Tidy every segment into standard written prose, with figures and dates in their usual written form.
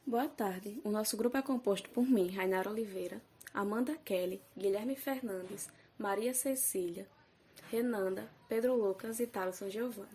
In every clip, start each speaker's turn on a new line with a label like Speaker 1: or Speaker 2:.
Speaker 1: Boa tarde. O nosso grupo é composto por mim, Rainara Oliveira, Amanda Kelly, Guilherme Fernandes, Maria Cecília, Renanda, Pedro Lucas e Thaleson Giovanni.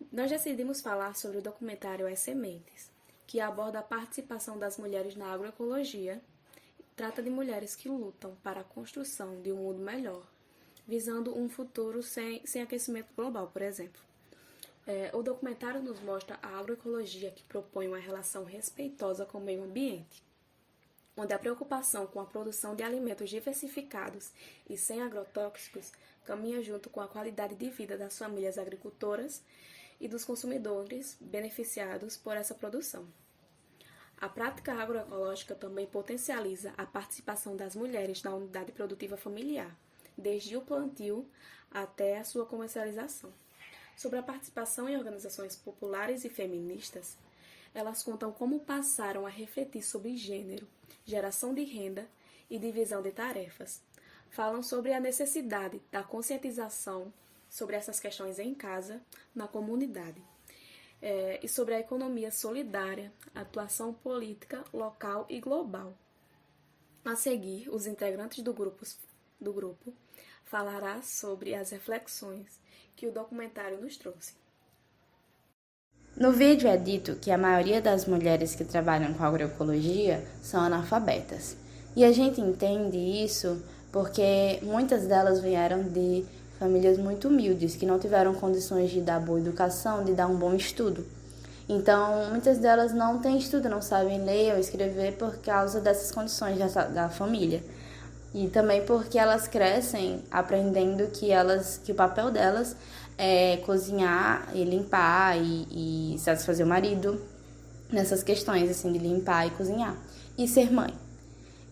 Speaker 1: Nós decidimos falar sobre o documentário As Sementes, que aborda a participação das mulheres na agroecologia. Trata de mulheres que lutam para a construção de um mundo melhor, visando um futuro sem aquecimento global, por exemplo. O documentário nos mostra a agroecologia que propõe uma relação respeitosa com o meio ambiente, onde a preocupação com a produção de alimentos diversificados e sem agrotóxicos caminha junto com a qualidade de vida das famílias agricultoras e dos consumidores beneficiados por essa produção. A prática agroecológica também potencializa a participação das mulheres na unidade produtiva familiar, desde o plantio até a sua comercialização. Sobre a participação em organizações populares e feministas, elas contam como passaram a refletir sobre gênero, geração de renda e divisão de tarefas. Falam sobre a necessidade da conscientização sobre essas questões em casa, na comunidade, e sobre a economia solidária, atuação política local e global. A seguir, os integrantes do grupo falará sobre as reflexões que o documentário nos trouxe.
Speaker 2: No vídeo é dito que a maioria das mulheres que trabalham com agroecologia são analfabetas. E a gente entende isso porque muitas delas vieram de famílias muito humildes, que não tiveram condições de dar boa educação, de dar um bom estudo. Então, muitas delas não têm estudo, não sabem ler ou escrever por causa dessas condições da família. E também porque elas crescem aprendendo que o papel delas é cozinhar e limpar e satisfazer o marido nessas questões assim de limpar e cozinhar e ser mãe.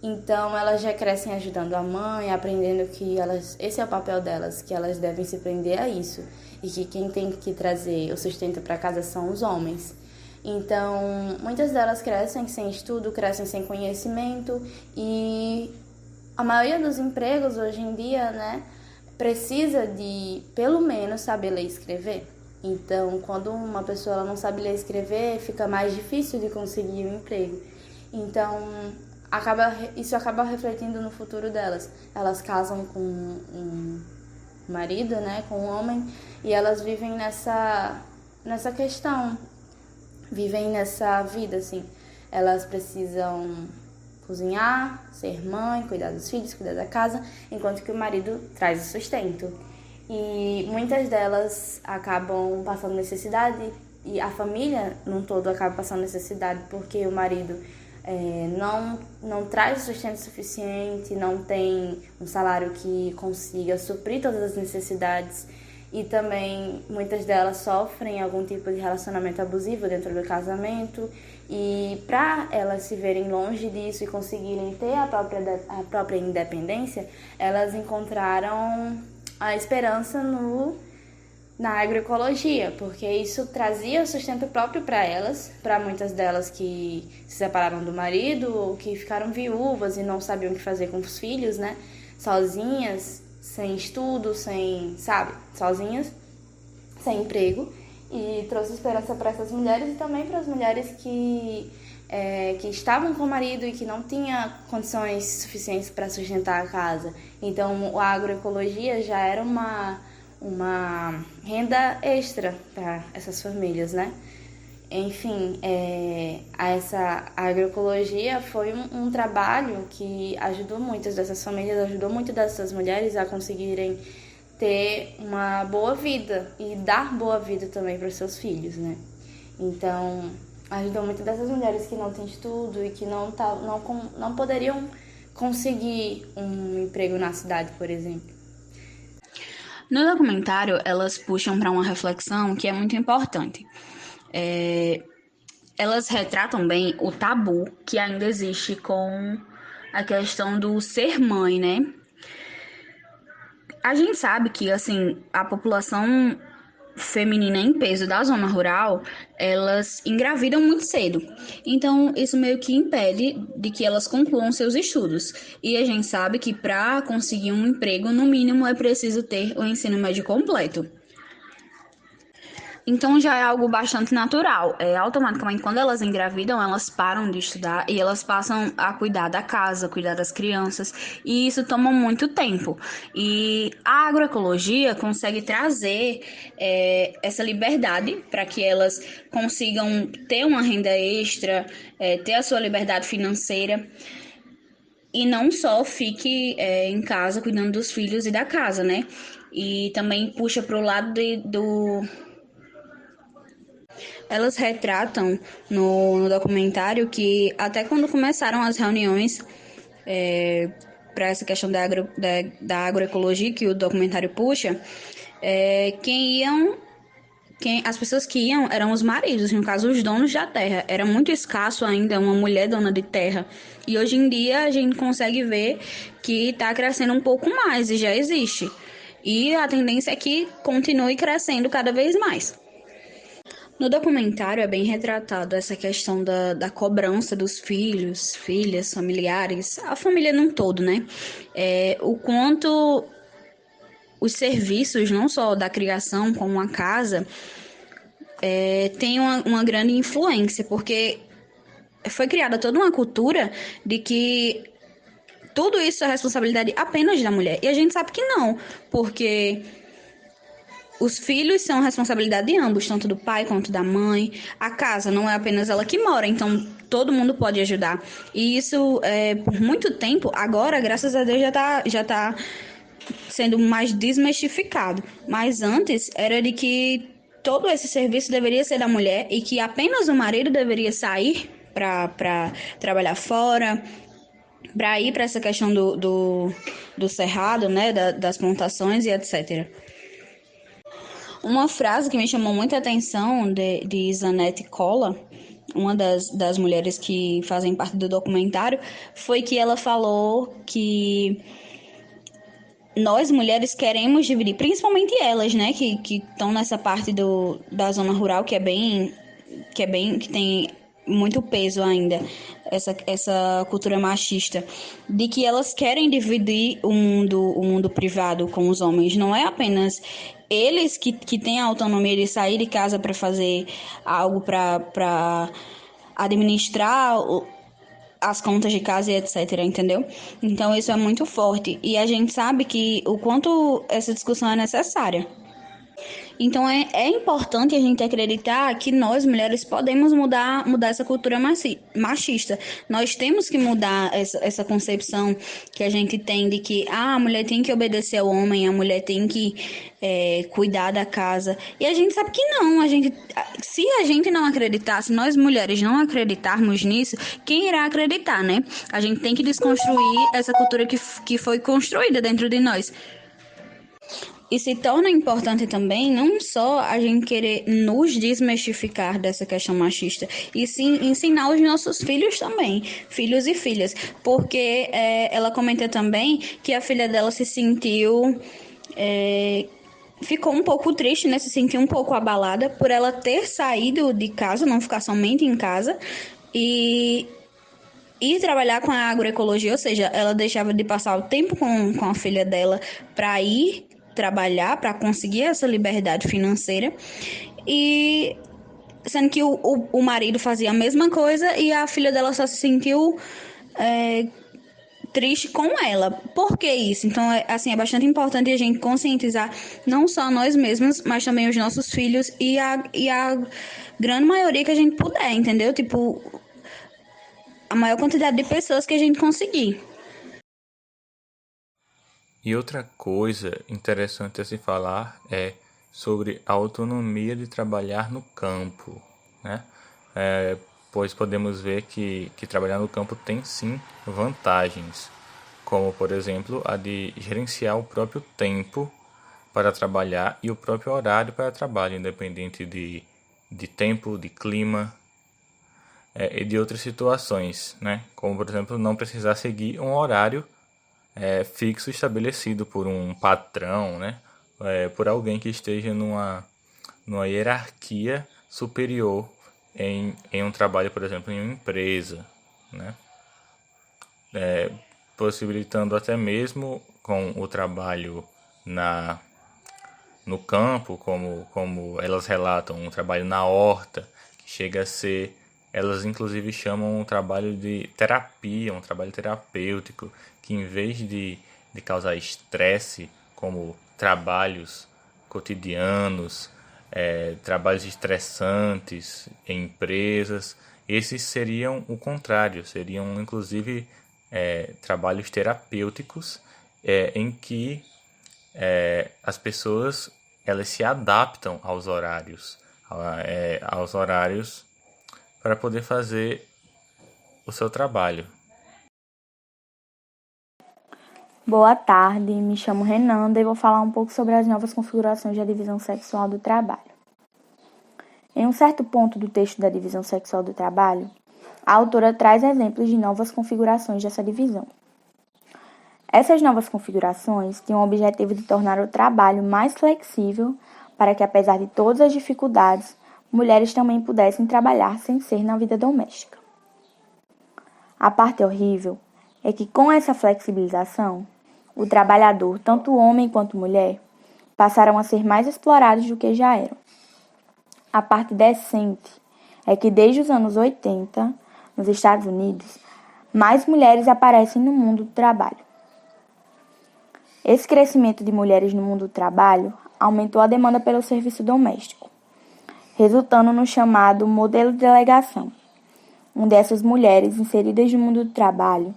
Speaker 2: Então elas já crescem ajudando a mãe, aprendendo que esse é o papel delas, que elas devem se prender a isso e que quem tem que trazer o sustento para casa são os homens. Então muitas delas crescem sem estudo, crescem sem conhecimento e a maioria dos empregos hoje em dia, né, precisa de, pelo menos, saber ler e escrever. Então, quando uma pessoa ela não sabe ler e escrever, fica mais difícil de conseguir um emprego. Então, isso acaba refletindo no futuro delas. Elas casam com um marido, né, com um homem, e elas vivem nessa questão, vivem nessa vida, assim. Elas precisam cozinhar, ser mãe, cuidar dos filhos, cuidar da casa, enquanto que o marido traz o sustento. E muitas delas acabam passando necessidade e a família, num todo, acaba passando necessidade porque o marido não traz o sustento suficiente, não tem um salário que consiga suprir todas as necessidades e também muitas delas sofrem algum tipo de relacionamento abusivo dentro do casamento e para elas se verem longe disso e conseguirem ter a própria independência, elas encontraram a esperança na agroecologia, porque isso trazia o sustento próprio para elas, para muitas delas que se separaram do marido ou que ficaram viúvas e não sabiam o que fazer com os filhos, né, sozinhas, sem estudo, sozinhas, sem emprego, e trouxe esperança para essas mulheres e também para as mulheres que estavam com o marido e que não tinham condições suficientes para sustentar a casa. Então, a agroecologia já era uma renda extra para essas famílias, né? Enfim, essa agroecologia foi um trabalho que ajudou muitas dessas famílias, ajudou muitas dessas mulheres a conseguirem ter uma boa vida e dar boa vida também para os seus filhos, né? Então, ajudou muitas dessas mulheres que não têm estudo e que não poderiam conseguir um emprego na cidade, por exemplo.
Speaker 3: No documentário, elas puxam para uma reflexão que é muito importante. Elas retratam bem o tabu que ainda existe com a questão do ser mãe, né? A gente sabe que, assim, a população feminina em peso da zona rural, elas engravidam muito cedo. Então, isso meio que impede de que elas concluam seus estudos. E a gente sabe que para conseguir um emprego, no mínimo, é preciso ter o ensino médio completo. Então já é algo bastante natural. Automaticamente, quando elas engravidam, elas param de estudar e elas passam a cuidar da casa, cuidar das crianças, e isso toma muito tempo. E a agroecologia consegue trazer essa liberdade para que elas consigam ter uma renda extra, ter a sua liberdade financeira. E não só fique em casa cuidando dos filhos e da casa, né? E também puxa para o lado do. Elas retratam no documentário que até quando começaram as reuniões para essa questão da agroecologia que o documentário puxa, as pessoas que iam eram os maridos, no caso, os donos da terra. Era muito escasso ainda uma mulher dona de terra. E hoje em dia a gente consegue ver que está crescendo um pouco mais e já existe. E a tendência é que continue crescendo cada vez mais. No documentário é bem retratado essa questão da cobrança dos filhos, filhas, familiares, a família num todo, né? O quanto os serviços, não só da criação como a casa, tem uma grande influência, porque foi criada toda uma cultura de que tudo isso é responsabilidade apenas da mulher. E a gente sabe que não, porque os filhos são responsabilidade de ambos, tanto do pai quanto da mãe. A casa não é apenas ela que mora, então todo mundo pode ajudar. E isso, por muito tempo, agora, graças a Deus, já tá sendo mais desmistificado. Mas antes era de que todo esse serviço deveria ser da mulher e que apenas o marido deveria sair para trabalhar fora, para ir para essa questão do cerrado, né, das plantações e etc. Uma frase que me chamou muita atenção de Zanette Colla, uma das mulheres que fazem parte do documentário, foi que ela falou que nós mulheres queremos dividir, principalmente elas, né, que estão nessa parte da zona rural que tem muito peso ainda, essa cultura machista, de que elas querem dividir o mundo privado com os homens. Não é apenas eles que têm a autonomia de sair de casa para fazer algo para administrar as contas de casa e etc, entendeu? Então isso é muito forte e a gente sabe que o quanto essa discussão é necessária. Então é importante a gente acreditar que nós, mulheres, podemos mudar essa cultura machista. Nós temos que mudar essa concepção que a gente tem de que a mulher tem que obedecer ao homem, a mulher tem que cuidar da casa. E a gente sabe que não. Se a gente não acreditar, se nós mulheres não acreditarmos nisso, quem irá acreditar, né? A gente tem que desconstruir essa cultura que foi construída dentro de nós. E se torna importante também não só a gente querer nos desmistificar dessa questão machista, e sim ensinar os nossos filhos também, filhos e filhas. Porque ela comenta também que a filha dela se sentiu... ficou um pouco triste, né? Se sentiu um pouco abalada por ela ter saído de casa, não ficar somente em casa, e ir trabalhar com a agroecologia, ou seja, ela deixava de passar o tempo com a filha dela para ir trabalhar, para conseguir essa liberdade financeira, e sendo que o marido fazia a mesma coisa e a filha dela só se sentiu triste com ela. Por que isso? Então, é bastante importante a gente conscientizar não só nós mesmos, mas também os nossos filhos e a grande maioria que a gente puder, entendeu? Tipo, a maior quantidade de pessoas que a gente conseguir.
Speaker 4: E outra coisa interessante a se falar é sobre a autonomia de trabalhar no campo, né? Pois podemos ver que trabalhar no campo tem sim vantagens, como por exemplo a de gerenciar o próprio tempo para trabalhar e o próprio horário para trabalho, independente de tempo, de clima e de outras situações, né? Como por exemplo não precisar seguir um horário fixo estabelecido por um patrão, né? Por alguém que esteja numa hierarquia superior em um trabalho, por exemplo, em uma empresa, né? Possibilitando até mesmo com o trabalho no campo, como elas relatam, um trabalho na horta, que chega a ser, elas inclusive chamam um trabalho de terapia, um trabalho terapêutico, que em vez de causar estresse, como trabalhos cotidianos, trabalhos estressantes em empresas, esses seriam o contrário, seriam inclusive trabalhos terapêuticos em que as pessoas elas se adaptam aos horários para poder fazer o seu trabalho.
Speaker 5: Boa tarde, me chamo Renanda e vou falar um pouco sobre as novas configurações da divisão sexual do trabalho. Em um certo ponto do texto da divisão sexual do trabalho, a autora traz exemplos de novas configurações dessa divisão. Essas novas configurações têm o objetivo de tornar o trabalho mais flexível para que, apesar de todas as dificuldades, mulheres também pudessem trabalhar sem ser na vida doméstica. A parte horrível é que, com essa flexibilização, o trabalhador, tanto homem quanto mulher, passaram a ser mais explorados do que já eram. A parte decente é que, desde os anos 80, nos Estados Unidos, mais mulheres aparecem no mundo do trabalho. Esse crescimento de mulheres no mundo do trabalho aumentou a demanda pelo serviço doméstico, resultando no chamado modelo de delegação, onde essas mulheres inseridas no mundo do trabalho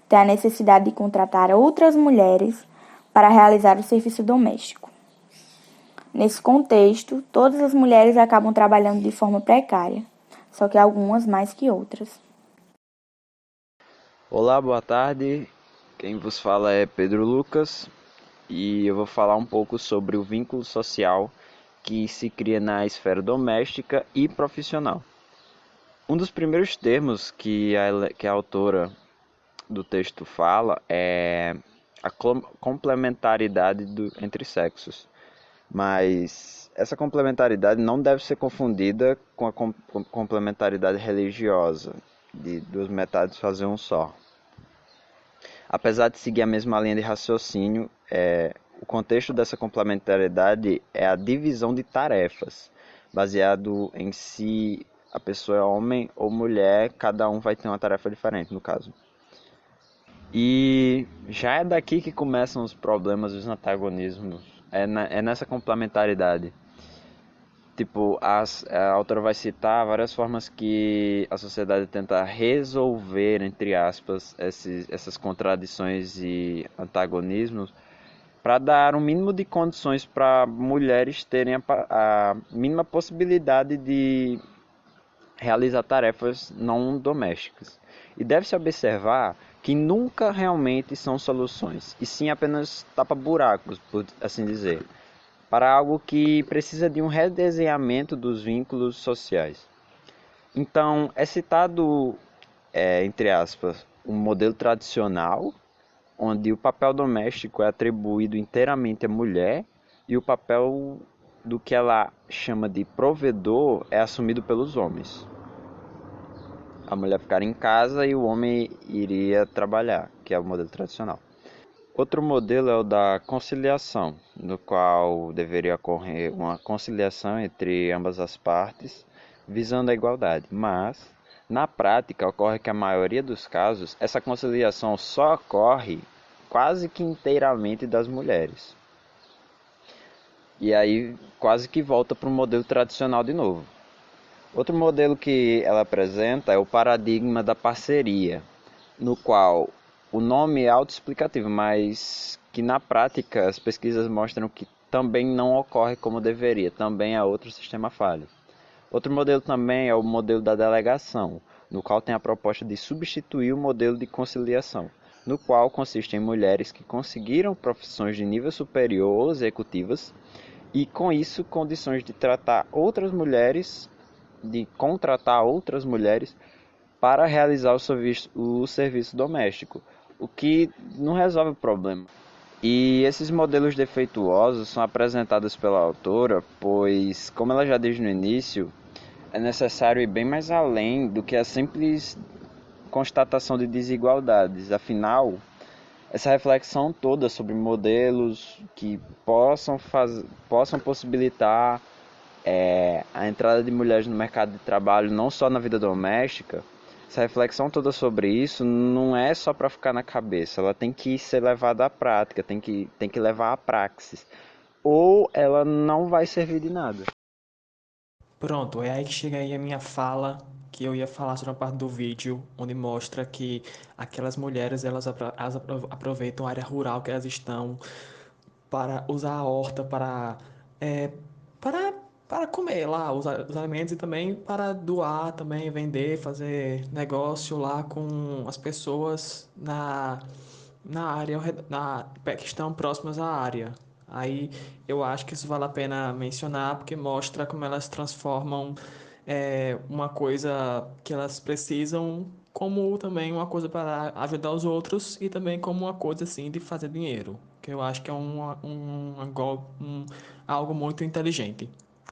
Speaker 5: têm a necessidade de contratar outras mulheres para realizar o serviço doméstico. Nesse contexto, todas as mulheres acabam trabalhando de forma precária, só que algumas mais que outras.
Speaker 6: Olá, boa tarde. Quem vos fala é Pedro Lucas e eu vou falar um pouco sobre o vínculo social que se cria na esfera doméstica e profissional. Um dos primeiros termos que a autora do texto fala é a complementaridade entre sexos, mas essa complementaridade não deve ser confundida com a complementaridade religiosa, de duas metades fazer um só. Apesar de seguir a mesma linha de raciocínio, o contexto dessa complementaridade é a divisão de tarefas, baseado em se a pessoa é homem ou mulher, cada um vai ter uma tarefa diferente no caso. E já é daqui que começam os problemas e os antagonismos, é nessa complementaridade. Tipo, a autora vai citar várias formas que a sociedade tenta resolver, entre aspas, essas contradições e antagonismos para dar um mínimo de condições para mulheres terem a mínima possibilidade de realizar tarefas não domésticas. E deve-se observar que nunca realmente são soluções, e sim apenas tapa-buracos, por assim dizer, para algo que precisa de um redesenhamento dos vínculos sociais. Então, é citado, entre aspas, um modelo tradicional, onde o papel doméstico é atribuído inteiramente à mulher e o papel do que ela chama de provedor é assumido pelos homens. A mulher ficar em casa e o homem iria trabalhar, que é o modelo tradicional. Outro modelo é o da conciliação, no qual deveria ocorrer uma conciliação entre ambas as partes, visando a igualdade. Mas, na prática, ocorre que a maioria dos casos, essa conciliação só ocorre quase que inteiramente das mulheres. E aí quase que volta para o modelo tradicional de novo. Outro modelo que ela apresenta é o paradigma da parceria, no qual o nome é autoexplicativo, mas que na prática as pesquisas mostram que também não ocorre como deveria, também é outro sistema falho. Outro modelo também é o modelo da delegação, no qual tem a proposta de substituir o modelo de conciliação, no qual consiste em mulheres que conseguiram profissões de nível superior ou executivas e com isso condições de tratar outras mulheres, de contratar outras mulheres para realizar o serviço doméstico, o que não resolve o problema. E esses modelos defeituosos são apresentados pela autora, pois, como ela já diz no início, é necessário ir bem mais além do que a simples constatação de desigualdades. Afinal, essa reflexão toda sobre modelos que possam possibilitar a entrada de mulheres no mercado de trabalho, não só na vida doméstica, essa reflexão toda sobre isso não é só para ficar na cabeça, ela tem que ser levada à prática, tem que levar à praxis, ou ela não vai servir de nada.
Speaker 7: Pronto, é aí que chega aí a minha fala, que eu ia falar sobre a parte do vídeo, onde mostra que aquelas mulheres, elas aproveitam a área rural que elas estão para usar a horta é, para, para comer lá os alimentos e também para doar, também vender, fazer negócio lá com as pessoas na área, que estão próximas à área. Aí eu acho que isso vale a pena mencionar, porque mostra como elas transformam uma coisa que elas precisam, como também uma coisa para ajudar os outros e também como uma coisa assim de fazer dinheiro, que eu acho que é algo muito inteligente.